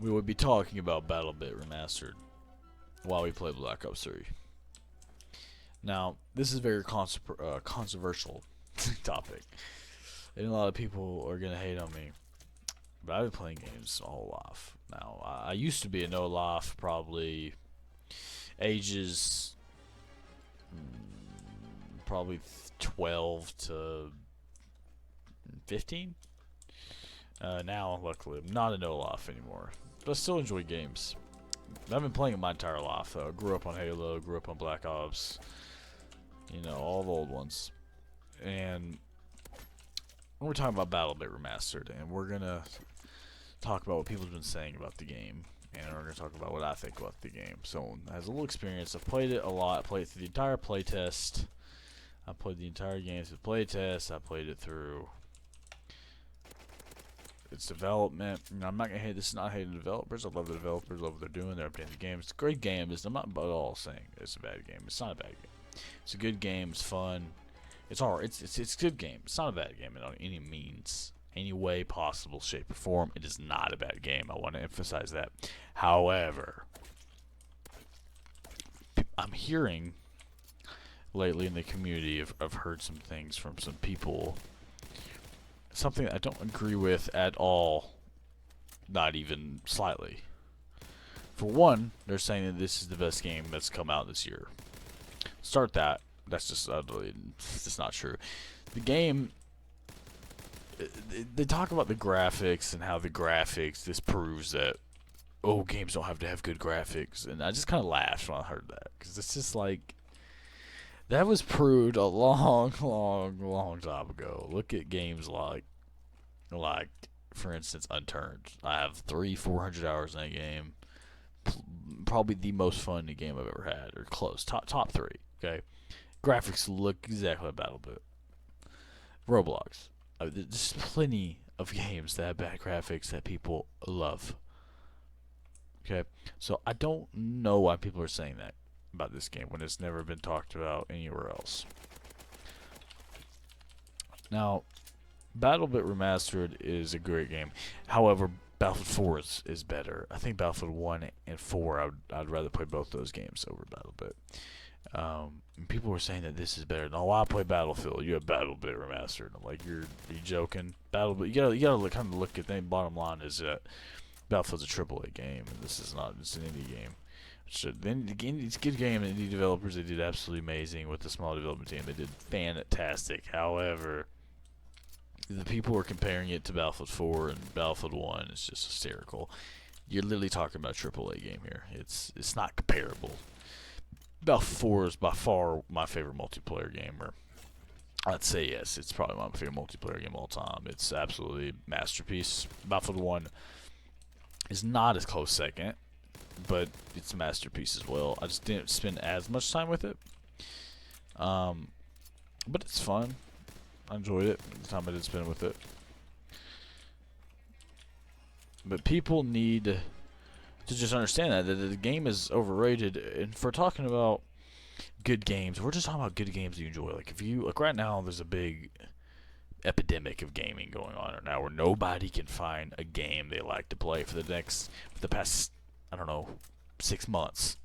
we would be talking about BattleBit Remastered while we play Black Ops 3. Now, this is a very controversial topic, and a lot of people are gonna hate on me. But I've been playing games my whole life. Now, I used to be a no-life, probably ages probably 12 to 15. Now, luckily, I'm not a no-life anymore, but I still enjoy games. I've been playing it my entire life. Grew up on Halo, grew up on Black Ops, all the old ones. And we're talking about BattleBit Remastered, and we're gonna talk about what people have been saying about the game, and we're gonna talk about what I think about the game. So, as a little experience, I've played it a lot. I played it through the entire playtest. I played the entire game through the playtest. I played it through its development. I'm not gonna hate this. Is not hating the developers. I love the developers. Love what they're doing. They're updating the game. It's a great game. I'm not at all saying it's a bad game. It's not a bad game. It's a good game. It's fun. It's alright. It's a good game. It's not a bad game in any means, any way possible, shape, or form. It is not a bad game. I want to emphasize that. However, I'm hearing lately in the community, I've heard some things from some people. Something I don't agree with at all, not even slightly. For one, they're saying that this is the best game that's come out this year. Start that. That's just utterly, it's just not true. The game, they talk about the graphics and how the graphics, this proves that, oh, games don't have to have good graphics. And I just kind of laughed when I heard that, because it's just like, that was proved a long time ago. Look at games like, for instance, Unturned. I have 400 hours in that game. Probably the most fun game I've ever had, or close, top 3. Okay, graphics look exactly like BattleBit. Roblox. There's plenty of games that have bad graphics that people love. Okay, so I don't know why people are saying that about this game when it's never been talked about anywhere else. Now, BattleBit Remastered is a great game. However, Battlefield 4 is better. I think Battlefield 1 and 4, I'd rather play both those games over BattleBit. People were saying that this is better. No, I play Battlefield. You have BattleBit Remastered. I'm like, are you joking? BattleBit. You gotta kind of look at the bottom line is that Battlefield's a AAA game, and this is not. It's an indie game. So then again, it's a good game. Indie developers, they did absolutely amazing with the small development team. They did fantastic. However, the people were comparing it to Battlefield 4 and Battlefield 1. It's just hysterical. You're literally talking about a AAA game here. It's not comparable. Battlefield 4 is by far my favorite multiplayer game. Or I'd say yes, it's probably my favorite multiplayer game of all time. It's absolutely a masterpiece. Battlefield 1 is not as close second, but it's a masterpiece as well. I just didn't spend as much time with it. But it's fun. I enjoyed it, the time I did spend with it. But people need to just understand that the game is overrated. And if we're talking about good games, we're just talking about good games you enjoy. Like, right now, there's a big epidemic of gaming going on right now where nobody can find a game they like to play for the past, I don't know, 6 months.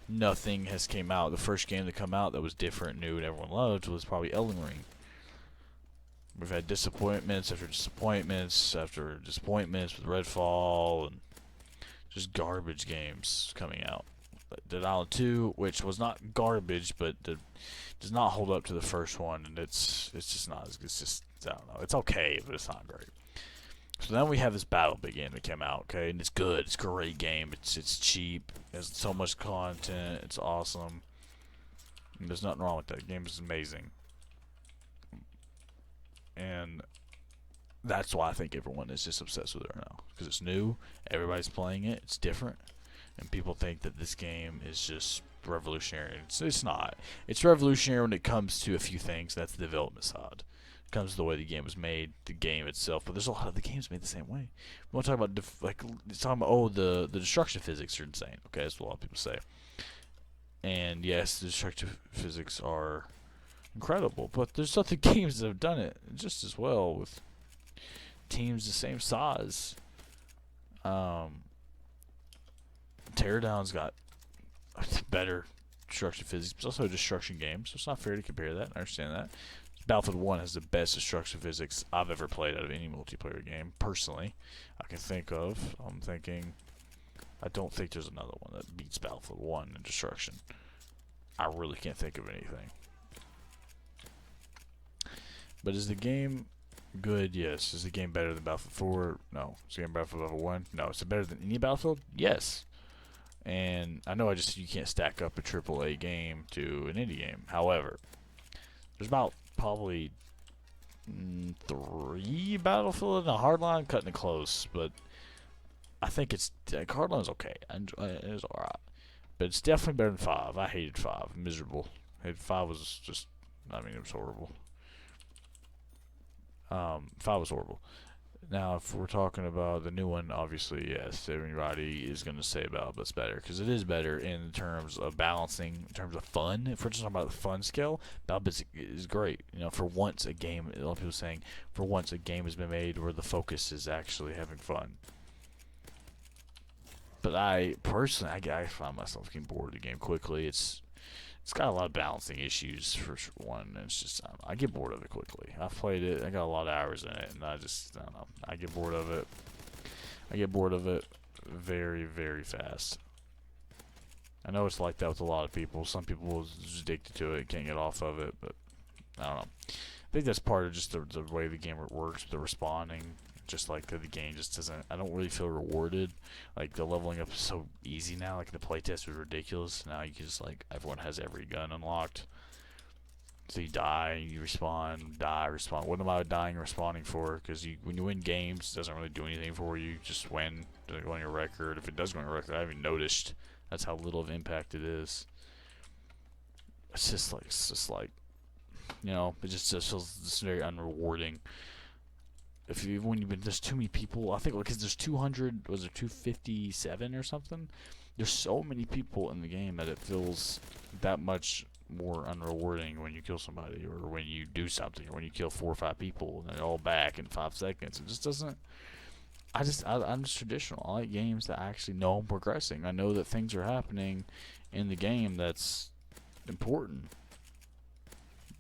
Nothing has came out. The first game to come out that was different, new, and everyone loved was probably Elden Ring. We've had disappointments after disappointments after disappointments with Redfall and just garbage games coming out. Dead Island 2, which was not garbage, but does not hold up to the first one, and it's just not. It's just, I don't know. It's okay, but it's not great. So then we have this BattleBit game that came out, okay, and it's good. It's a great game. It's cheap. It has so much content. It's awesome. And there's nothing wrong with that. The game is amazing. And that's why I think everyone is just obsessed with it right now. Because it's new, everybody's playing it, it's different, and people think that this game is just revolutionary. It's not. It's revolutionary when it comes to a few things. That's the development side. It comes to the way the game was made, the game itself. But there's a lot of the games made the same way. We want to talk about, the destruction physics are insane. Okay, that's what a lot of people say. And yes, the destruction physics are incredible, but there's other games that have done it just as well with teams the same size. Teardown's got better destruction physics, but it's also a destruction game, so it's not fair to compare that. I understand that. Battlefield 1 has the best destruction physics I've ever played out of any multiplayer game, personally, I can think of. I'm thinking, I don't think there's another one that beats Battlefield 1 in destruction. I really can't think of anything. But is the game good? Yes. Is the game better than Battlefield 4? No. Is the game better than Battlefield 1? No. Is it better than any Battlefield? Yes. And I know you can't stack up a AAA game to an indie game. However, there's about probably 3 Battlefield and a Hardline, cutting it close, but I think it's Hardline's okay. It's alright, but it's definitely better than 5. I hated 5, miserable. 5 was just, I mean, it was horrible. 5 was horrible. Now, if we're talking about the new one, obviously, yes, everybody is going to say Battlebit's better, because it is better in terms of balancing, in terms of fun. If we're just talking about the fun scale, Battlebit is great. You know, for once a game, a lot of people saying, for once a game has been made where the focus is actually having fun. But I, personally, I find myself getting bored of the game quickly. It's got a lot of balancing issues, for one, and it's just, I get bored of it quickly. I've played it, I got a lot of hours in it, and I don't know, I get bored of it. I get bored of it very, very fast. I know it's like that with a lot of people. Some people are just addicted to it, can't get off of it, but I don't know. I think that's part of just the way the game works, the responding. Just like the game just doesn't, I don't really feel rewarded. Like, the leveling up is so easy now. Like, the playtest was ridiculous. Now you can just, like, everyone has every gun unlocked. So you die, you respawn, die, respawn. What am I dying and respawning for? Because when you win games, it doesn't really do anything for you. You just win. It doesn't go on your record. If it does go on your record, I haven't even noticed. That's how little of impact it is. It's just like, you know, it just feels just very unrewarding. There's too many people, I think, because there's 200, was there 257 or something? There's so many people in the game that it feels that much more unrewarding when you kill somebody, or when you do something, or when you kill 4 or 5 people and they're all back in 5 seconds. It just doesn't. I'm just traditional. I like games that I actually know I'm progressing. I know that things are happening in the game that's important.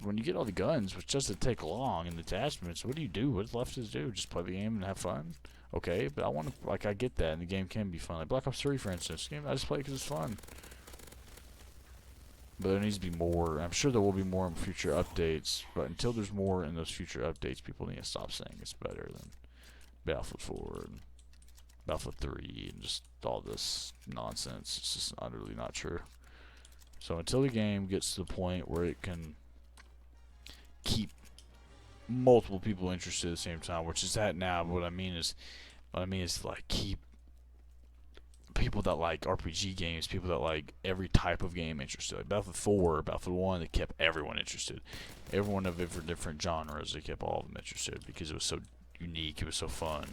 When you get all the guns, which doesn't take long, and the attachments, what do you do? What's left to do? Just play the game and have fun? Okay, but I want to, like, I get that, and the game can be fun. Like Black Ops 3, for instance. Game I just play because it's fun. But there needs to be more. I'm sure there will be more in future updates, but until there's more in those future updates, people need to stop saying it's better than Battlefield 4 and Battlefield 3 and just all this nonsense. It's just utterly not true. So until the game gets to the point where it can keep multiple people interested at the same time, which is at now. But what I mean is like keep people that like RPG games, people that like every type of game interested. Like Battlefield 4, Battlefield 1, they kept everyone interested. Everyone of different genres, they kept all of them interested because it was so unique, it was so fun.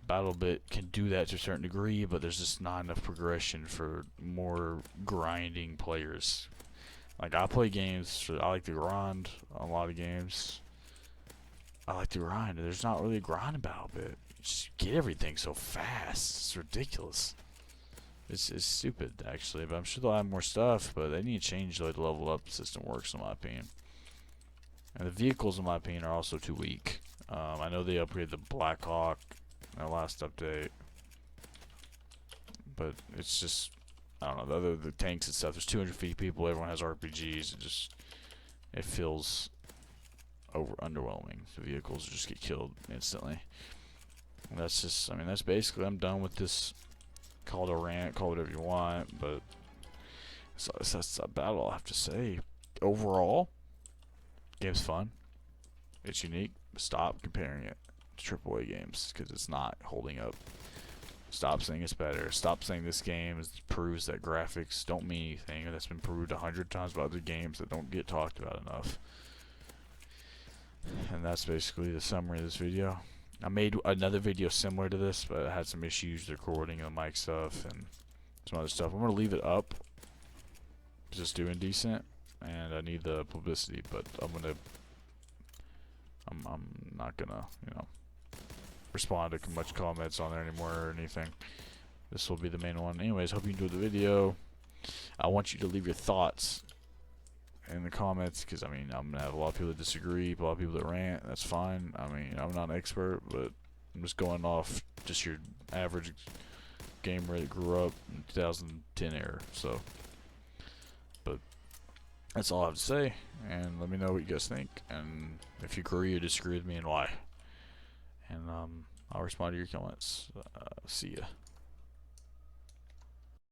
BattleBit can do that to a certain degree, but there's just not enough progression for more grinding players. Like, I play games, I like to grind on a lot of games. I like to grind. There's not really a grind about it. Just get everything so fast. It's ridiculous. It's stupid, actually. But I'm sure they'll have more stuff, but they need to change the way the level up system works, in my opinion. And the vehicles, in my opinion, are also too weak. I know they upgraded the Black Hawk in their last update, but it's just, I don't know, the tanks and stuff, there's 250 people, everyone has RPGs, it feels underwhelming. The vehicles just get killed instantly. And that's just, I mean, that's basically, I'm done with this. Call it a rant, call it whatever you want, but that's about all I have to say. Overall, game's fun, it's unique, but stop comparing it to AAA games, because it's not holding up. Stop saying it's better. Stop saying this game proves that graphics don't mean anything. That's been proved 100 times by other games that don't get talked about enough. And that's basically the summary of this video. I made another video similar to this, but I had some issues recording and the mic stuff and some other stuff. I'm going to leave it up. Just doing decent. And I need the publicity, but I'm not going to, respond to much comments on there anymore or anything. This will be the main one. Anyways, hope you enjoyed the video. I want you to leave your thoughts in the comments, because I mean, I'm gonna have a lot of people that disagree, a lot of people that rant. That's fine. I mean, I'm not an expert, but I'm just going off just your average gamer that grew up in 2010 era. So, but that's all I have to say. And let me know what you guys think, and if you agree or disagree with me, and why. And I'll respond to your comments. See ya.